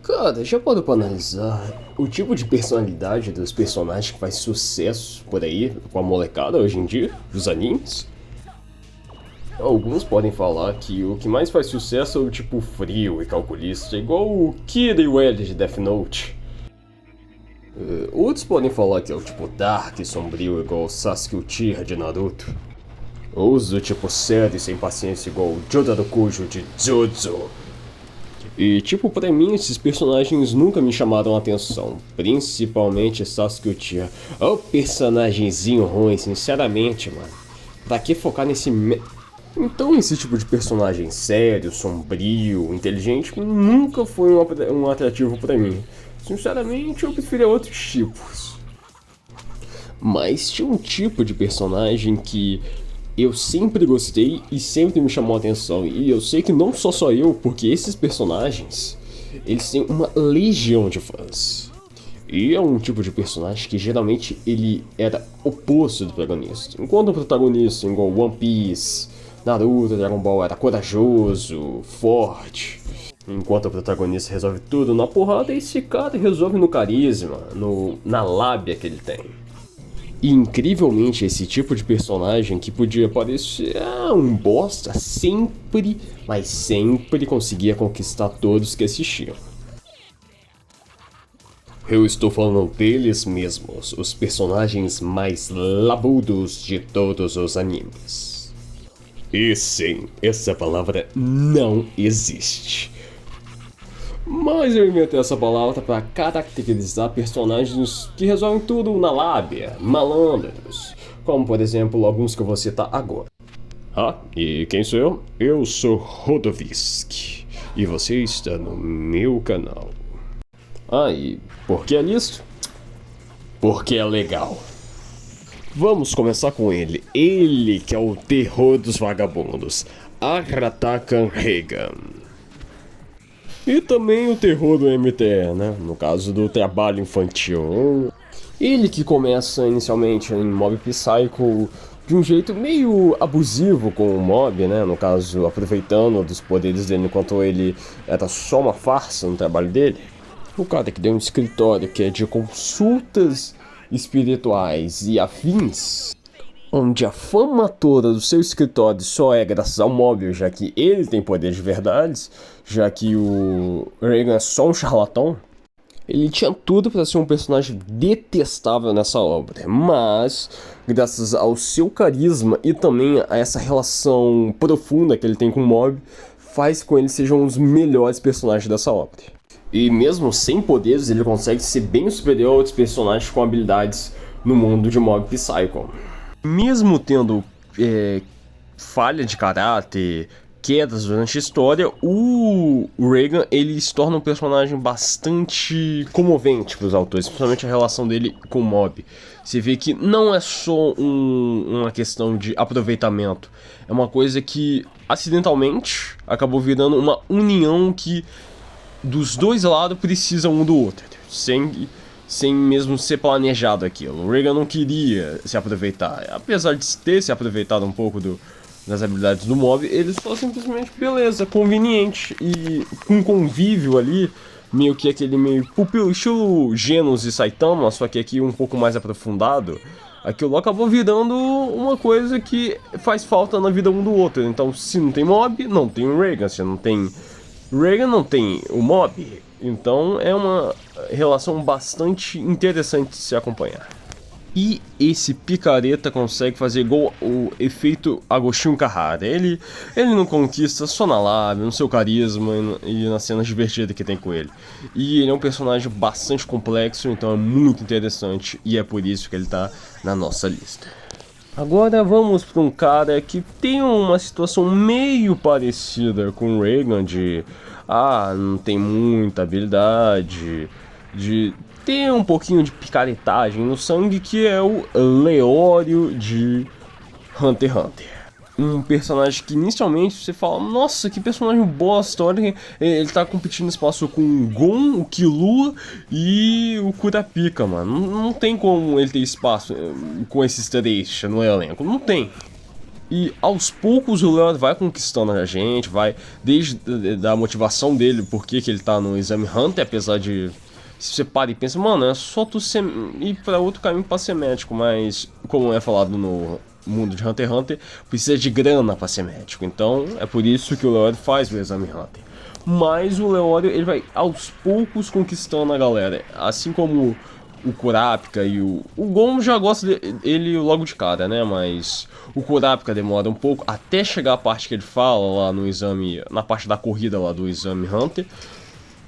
Cara, já parou pra analisar o tipo de personalidade dos personagens que faz sucesso por aí com a molecada hoje em dia, dos animes? Alguns podem falar que o que mais faz sucesso é o tipo frio e calculista, igual o Kira e o L de Death Note. Outros podem falar que é o tipo dark e sombrio, igual o Sasuke Uchiha de Naruto. Ou os do tipo sério e sem paciência, igual o Jotaro de Jujutsu. E tipo, pra mim esses personagens nunca me chamaram a atenção, principalmente Sasuke Uchiha. Ó, o personagemzinho ruim, sinceramente, mano. Pra que focar nesse Então esse tipo de personagem sério, sombrio, inteligente nunca foi um atrativo pra mim. Sinceramente, eu preferia outros tipos. Mas tinha um tipo de personagem que eu sempre gostei e sempre me chamou a atenção. E eu sei que não só eu, porque esses personagens, eles têm uma legião de fãs. E é um tipo de personagem que geralmente ele era oposto do protagonista. Enquanto o protagonista, igual One Piece, Naruto, Dragon Ball, era corajoso, forte. Enquanto o protagonista resolve tudo na porrada, esse cara resolve no carisma, na lábia que ele tem. E incrivelmente esse tipo de personagem que podia parecer um bosta sempre, mas sempre conseguia conquistar todos que assistiam. Eu estou falando deles mesmos, os personagens mais labudos de todos os animes. E sim, essa palavra não existe. Mas eu inventei essa palavra para caracterizar personagens que resolvem tudo na lábia, malandros, como por exemplo alguns que eu vou citar agora. E quem sou eu? Eu sou Rodovisk, e você está no meu canal. E por que é isso? Porque é legal. Vamos começar com ele que é o terror dos vagabundos, Aratakan Reigan. E também o terror do MTE, né? No caso do trabalho infantil. Ele que começa inicialmente em Mob Psycho de um jeito meio abusivo com o Mob, né? No caso, aproveitando dos poderes dele enquanto ele era só uma farsa no trabalho dele. O cara que deu um escritório que é de consultas espirituais e afins, onde a fama toda do seu escritório só é graças ao móvel, já que ele tem poder de verdade, já que o Reigan é só um charlatão. Ele tinha tudo para ser um personagem detestável nessa obra, mas graças ao seu carisma e também a essa relação profunda que ele tem com o Mob, faz com ele seja um dos melhores personagens dessa obra. E mesmo sem poderes, ele consegue ser bem superior a outros personagens com habilidades no mundo de Mob Psycho. Mesmo tendo falha de caráter, quedas durante a história, o Reigan ele se torna um personagem bastante comovente para os autores, principalmente a relação dele com o Mob. Você vê que não é só uma questão de aproveitamento, é uma coisa que acidentalmente acabou virando uma união que dos dois lados precisam um do outro, sem mesmo ser planejado aquilo. O Reigan não queria se aproveitar, apesar de ter se aproveitado um pouco das habilidades do Mob, ele só simplesmente, beleza, conveniente, e com convívio ali, meio que aquele meio pupilo, estilo Genos e Saitama, só que aqui um pouco mais aprofundado, aquilo acabou virando uma coisa que faz falta na vida um do outro. Então, se não tem Mob, não tem o Reigan, se não tem Reigan, não tem o Mob. Então é uma relação bastante interessante de se acompanhar. E esse picareta consegue fazer igual o efeito Agostinho Carrara. Ele não conquista só na lábia, no seu carisma e nas cenas divertidas que tem com ele. E ele é um personagem bastante complexo, então é muito interessante e é por isso que ele tá na nossa lista. Agora vamos para um cara que tem uma situação meio parecida com o Reigan de não tem muita habilidade, de ter um pouquinho de picaretagem no sangue, que é o Leório de Hunter x Hunter. Um personagem que inicialmente você fala, nossa, que personagem bosta, olha, ele tá competindo no espaço com o Gon, o Killua e o Kurapika, mano. Não tem como ele ter espaço com esses três no elenco, não tem. E aos poucos o Leódio vai conquistando a gente, vai desde da motivação dele, porque que ele tá no Exame Hunter, apesar de... Se você para e pensa, mano, é só tu ir pra outro caminho pra ser médico, mas como é falado no mundo de Hunter x Hunter, precisa de grana pra ser médico. Então é por isso que o Leódio faz o Exame Hunter. Mas o Leódio, ele vai aos poucos conquistando a galera, assim como o Kurapika e o Gon já gosta dele logo de cara, né? Mas o Kurapika demora um pouco até chegar a parte que ele fala lá no exame, na parte da corrida lá do Exame Hunter.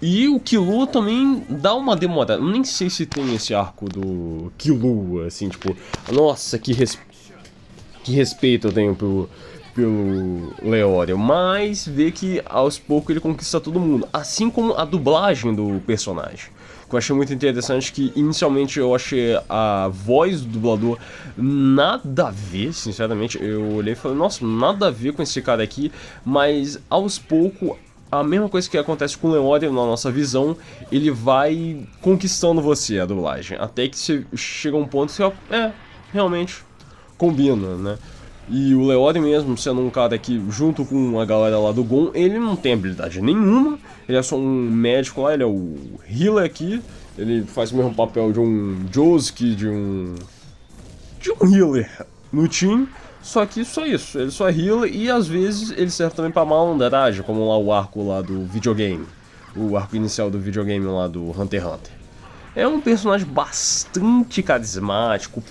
E o Killua também dá uma demorada. Nem sei se tem esse arco do Killua, assim, tipo, nossa, que respeito eu tenho pelo Leório, mas vê que aos poucos ele conquista todo mundo, assim como a dublagem do personagem. Que eu achei muito interessante, que inicialmente eu achei a voz do dublador nada a ver, sinceramente. Eu olhei e falei, nossa, nada a ver com esse cara aqui, mas aos poucos, a mesma coisa que acontece com o Leório na nossa visão, ele vai conquistando você, a dublagem, até que você chega a um ponto que você, realmente combina, né? E o Leório mesmo, sendo um cara que, junto com a galera lá do Gon, ele não tem habilidade nenhuma, ele é só um médico lá, ele é o healer aqui, ele faz o mesmo papel de um Josuke, de um healer no time, só que só isso, ele só é healer e às vezes ele serve também pra malandragem, como lá o arco lá do videogame, o arco inicial do videogame lá do Hunter x Hunter. É um personagem bastante carismático,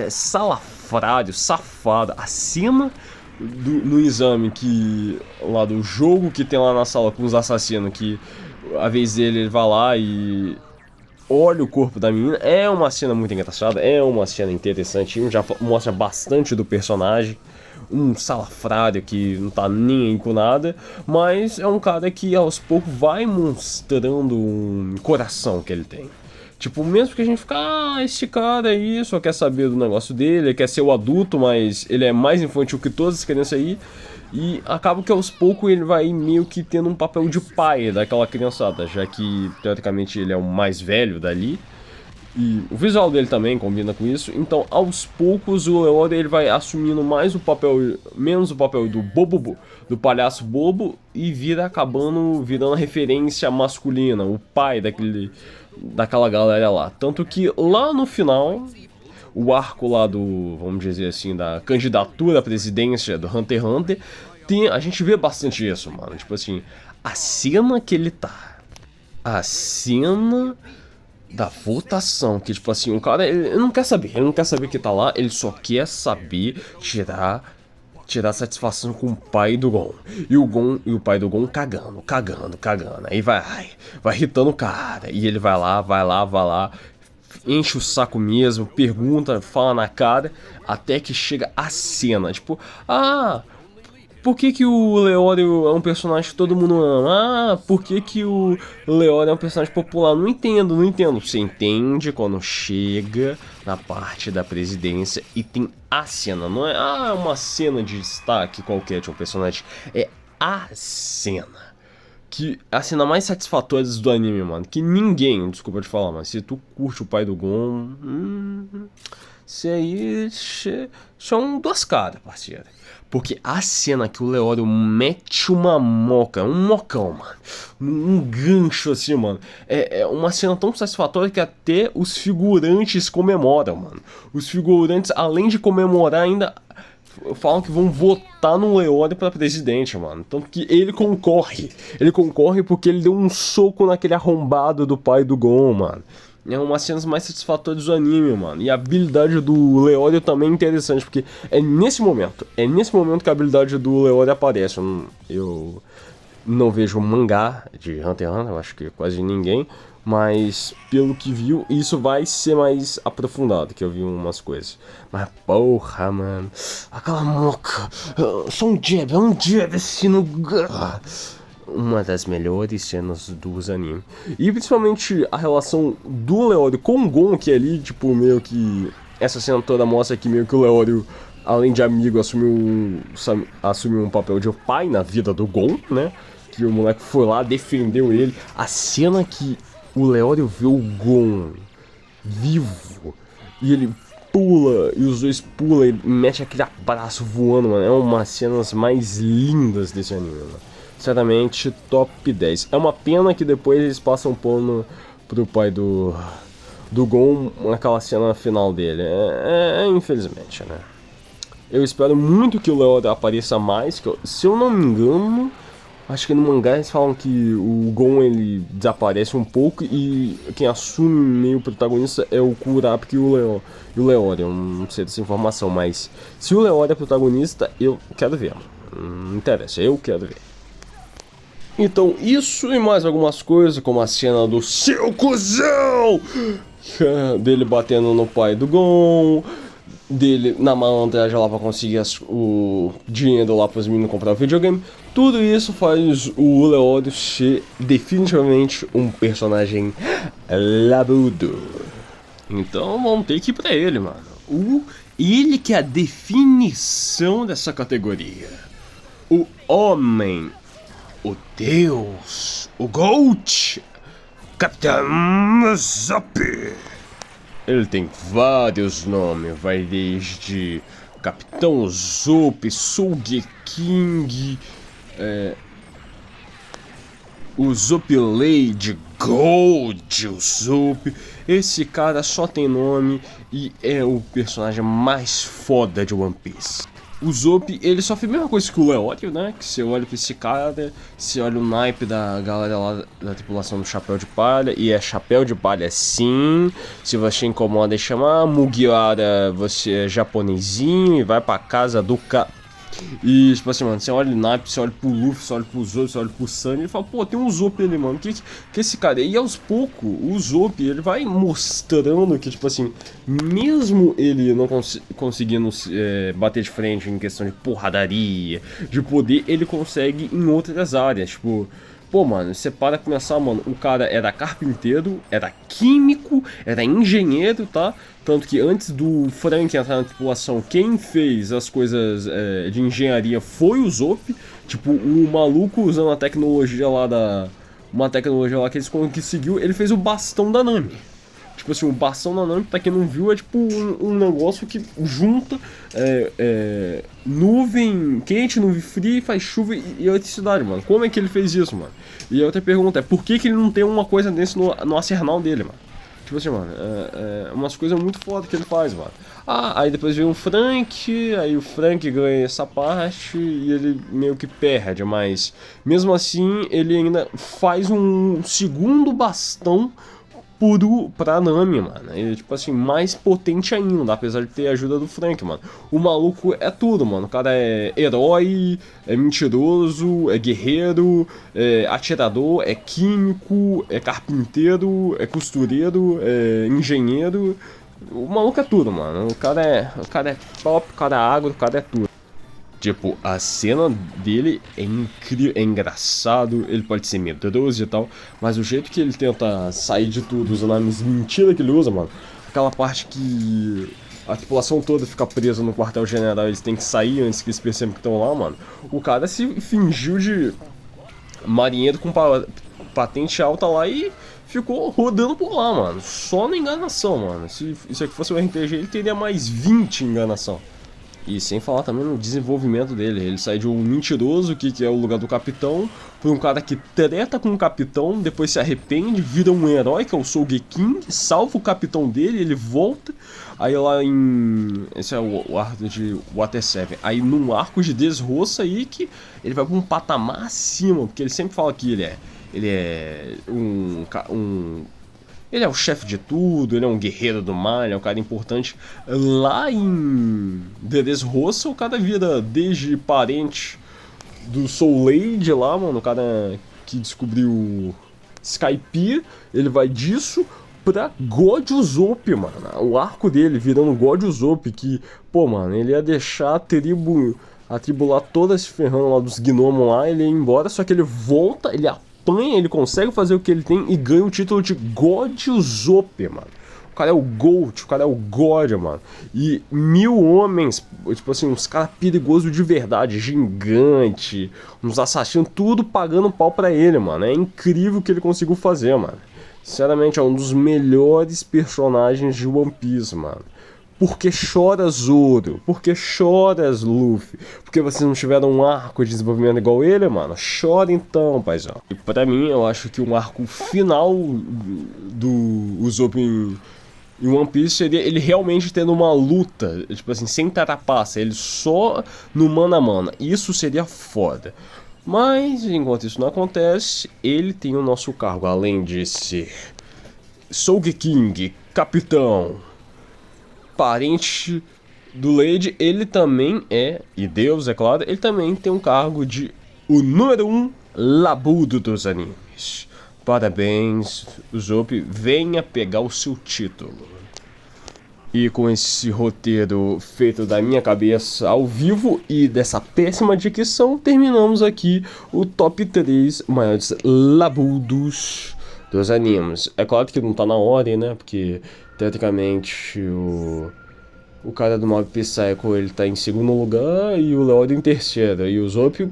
salafrário, safado. A cena no exame que lá do jogo que tem lá na sala com os assassinos, que a vez dele ele vai lá e olha o corpo da menina, é uma cena muito engraçada, é uma cena interessante, já mostra bastante do personagem. Um salafrário que não tá nem aí com nada, mas é um cara que aos poucos vai mostrando um coração que ele tem. Tipo, mesmo que a gente fica, esse cara aí só quer saber do negócio dele, ele quer ser o adulto, mas ele é mais infantil que todas as crianças aí. E acaba que aos poucos ele vai meio que tendo um papel de pai daquela criançada, já que teoricamente ele é o mais velho dali. E o visual dele também combina com isso. Então, aos poucos, o Leório ele vai assumindo mais o papel, menos o papel do bobo, do palhaço bobo, e virando a referência masculina, o pai daquela galera lá. Tanto que lá no final, o arco lá do, vamos dizer assim, da candidatura à presidência do Hunter x Hunter, a gente vê bastante isso, mano. Tipo assim, a cena que ele tá, a cena da votação, que tipo assim, o cara, ele não quer saber que tá lá, ele só quer saber tirar satisfação com o pai do Gon. E o pai do Gon cagando. Aí vai irritando o cara, e ele vai lá, enche o saco mesmo, pergunta, fala na cara, até que chega a cena, tipo, por que o Leório é um personagem que todo mundo ama? Por que o Leório é um personagem popular? Não entendo. Você entende quando chega na parte da presidência e tem a cena. Não é uma cena de destaque qualquer de um personagem. É a cena. Que é a cena mais satisfatória do anime, mano. Que ninguém, desculpa te falar, mas se tu curte o pai do Gon... Você aí... Você é um duas caras, parceiro. Porque a cena que o Leório mete uma moca, um mocão, mano, um gancho assim, mano, é uma cena tão satisfatória que até os figurantes comemoram, mano. Os figurantes, além de comemorar, ainda falam que vão votar no Leório pra presidente, mano. Tanto que ele concorre. Ele concorre porque ele deu um soco naquele arrombado do pai do Gon, mano. É uma das cenas mais satisfatórias do anime, mano. E a habilidade do Leório também é interessante, porque é nesse momento que a habilidade do Leório aparece. Eu não vejo mangá de Hunter x Hunter, eu acho que quase ninguém, mas pelo que viu, isso vai ser mais aprofundado, que eu vi umas coisas. Mas porra, mano, aquela moca, só um jab assim no... Uma das melhores cenas dos animes. E principalmente a relação do Leório com o Gon, que é ali, tipo, meio que... Essa cena toda mostra que meio que o Leório, além de amigo, assumiu um papel de pai na vida do Gon, né? Que o moleque foi lá, defendeu ele. A cena que o Leório vê o Gon vivo e ele pula, e os dois pulam e mete aquele abraço voando, mano. É uma das cenas mais lindas desse anime, mano. Certamente top 10. É uma pena que depois eles passam pano pro pai do Gon naquela cena final dele. Infelizmente, né? Eu espero muito que o Leório apareça mais, que se eu não me engano, acho que no mangá eles falam que o Gon ele desaparece um pouco e quem assume meio protagonista é o Kurapika e o Leório. Eu não sei dessa informação, mas se o Leório é protagonista, eu quero ver. Não interessa, eu quero ver. Então, isso e mais algumas coisas, como a cena do seu cuzão! Dele batendo no pai do Gon, dele na malandragem lá pra conseguir o dinheiro lá pros meninos comprar o videogame. Tudo isso faz o Leório ser definitivamente um personagem labudo. Então vamos ter que ir pra ele, mano. Ele que é a definição dessa categoria. O homem, o Deus, o GOAT, Capitão Zop. Ele tem vários nomes, vai desde Capitão Zop, Sogeking, o Zop Lady, Gold, o Zop. Esse cara só tem nome e é o personagem mais foda de One Piece. O Zop, ele sofre a mesma coisa que o Leório, né? Que você olha pra esse cara, você olha o naipe da galera lá da tripulação do Chapéu de Palha, e é Chapéu de Palha sim. Se você incomoda e chamar Mugiwara, você é japonesinho e vai pra casa do E, tipo assim, mano, você olha o naipe, você olha pro Luffy, você olha pro Zop, você olha pro Sunny e fala, pô, tem um Zop ali, mano, que esse cara? E aos poucos, o Zop, ele vai mostrando que, tipo assim, mesmo ele não conseguindo bater de frente em questão de porradaria, de poder, ele consegue em outras áreas, tipo... Pô, mano, você para começar, mano, o cara era carpinteiro, era químico, era engenheiro, tá? Tanto que antes do Frank entrar na tripulação, quem fez as coisas de engenharia foi o Zop. Tipo, o maluco usando a tecnologia lá uma tecnologia lá que eles conseguiu, ele fez o bastão da Nami. Tipo assim, o bastão da Nami, pra quem não viu, é tipo um negócio que junta nuvem quente, nuvem fria e faz chuva e eletricidade, mano. Como é que ele fez isso, mano? E a outra pergunta é, por que ele não tem uma coisa desse no arsenal dele, mano? Tipo assim, mano, umas coisas muito foda que ele faz, mano. Aí depois vem o Frank, aí o Frank ganha essa parte e ele meio que perde, mas mesmo assim ele ainda faz um segundo bastão puro pra Nami, mano. Ele, tipo assim, mais potente ainda, apesar de ter a ajuda do Frank, mano. O maluco é tudo, mano. O cara é herói, é mentiroso, é guerreiro, é atirador, é químico, é carpinteiro, é costureiro, é engenheiro. O maluco é tudo, mano. O cara é top, o cara é agro, o cara é tudo. Tipo, a cena dele é incrível, é engraçado, ele pode ser medroso e tal, mas o jeito que ele tenta sair de tudo, usando as mentiras que ele usa, mano, aquela parte que a tripulação toda fica presa no quartel-general, eles têm que sair antes que eles percebam que estão lá, mano, o cara se fingiu de marinheiro com patente alta lá e ficou rodando por lá, mano, só na enganação, mano. Se isso aqui fosse um RPG, ele teria mais 20 enganação. E sem falar também no desenvolvimento dele. Ele sai de um mentiroso, que é o lugar do capitão, por um cara que treta com o capitão, depois se arrepende, vira um herói, que é o Sogeking, salva o capitão dele, ele volta. Aí lá em... esse é o arco de Water 7. Aí num arco de Desroça aí que ele vai pra um patamar acima, porque ele sempre fala que ele é ele é o chefe de tudo, ele é um guerreiro do mar, ele é um cara importante. Lá em Dressrosa, o cara vira desde parente do Soul Lady lá, mano, o cara que descobriu Skypiea, ele vai disso pra God Usopp, mano. O arco dele virando God Usopp, que, pô, mano, ele ia deixar a tribo lá toda se ferrando lá dos gnomos lá, ele ia embora, só que ele volta, ele apanha, ele consegue fazer o que ele tem e ganha o título de God Usopp, mano. O cara é o GOAT, o cara é o God, mano. E 1000 homens, tipo assim, uns caras perigosos de verdade, gigante, uns assassinos, tudo pagando pau pra ele, mano. É incrível o que ele conseguiu fazer, mano. Sinceramente, é um dos melhores personagens de One Piece, mano. Por que choras, Zoro? Por que choras, Luffy? Porque vocês não tiveram um arco de desenvolvimento igual ele, mano? Chora então, paizão. E pra mim, eu acho que um arco final do Usopp em One Piece seria ele realmente tendo uma luta, tipo assim, sem tarapaça, ele só no mano a mano. Isso seria foda. Mas, enquanto isso não acontece, ele tem o nosso cargo, além de ser Sogeking, capitão, parente do Lady, ele também é, e Deus, é claro, ele também tem um cargo de o número 1 labudo dos animes. Parabéns, Usopp, venha pegar o seu título. E com esse roteiro feito da minha cabeça ao vivo e dessa péssima dicção, terminamos aqui o top 3 maiores labudos dos animes. É claro que não tá na ordem, né? Porque, teoricamente, o cara do Mob Psycho, ele tá em segundo lugar e o Leódio em terceiro. E o Usopp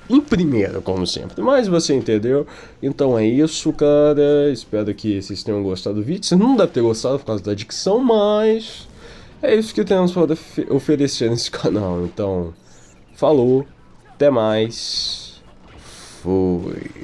em primeiro, como sempre. Mas você entendeu? Então é isso, cara. Espero que vocês tenham gostado do vídeo. Você não deve ter gostado por causa da dicção, mas é isso que temos para oferecer nesse canal. Então, falou, até mais, fui.